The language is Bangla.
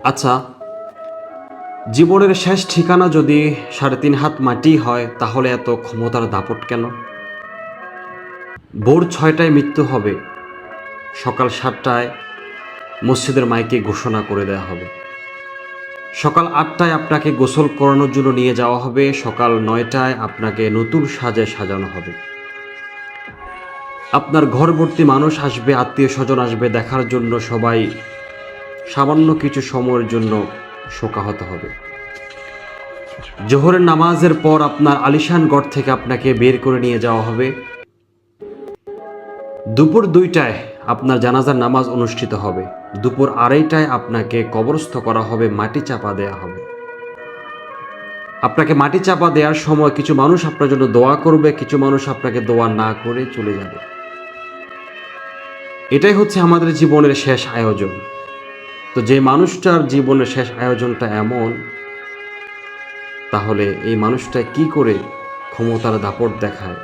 আচ্ছা, জীবনের শেষ ঠিকানা যদি ৩.৫ হাত মাটি হয়, তাহলে এত ক্ষমতার দাপট কেন? ভোর ৬টায় মৃত্যু হবে, সকাল ৭টায় মসজিদের মাইকে ঘোষণা করে দেওয়া হবে। সকাল ৮টায় আপনাকে গোসল করানোর জন্য নিয়ে যাওয়া হবে, সকাল ৯টায় আপনাকে নতুন সাজে সাজানো হবে। আপনার ঘর ভর্তি মানুষ আসবে, আত্মীয় স্বজন আসবে দেখার জন্য, সবাই সামান্য কিছু সময়ের জন্য শোকাহত হবে। জোহরের নামাজের পর আপনার আলিশান ঘর থেকে আপনাকে বের করে নিয়ে যাওয়া হবে। দুপুর ২টায় আপনার জানাজার নামাজ অনুষ্ঠিত হবে। দুপুর ২:৩০টায় আপনাকে কবরস্থ করা হবে, মাটি চাপা দেয়া হবে। আপনাকে মাটি চাপা দেওয়ার সময় কিছু মানুষ আপনার জন্য দোয়া করবে, কিছু মানুষ আপনাকে দোয়া না করে চলে যাবে। এটাই হচ্ছে আমাদের জীবনের শেষ আয়োজন। তো যে মানুষটার জীবনের শেষ আয়োজনটা এমন, তাহলে এই মানুষটা কি করে ক্ষমতার দাপট দেখায়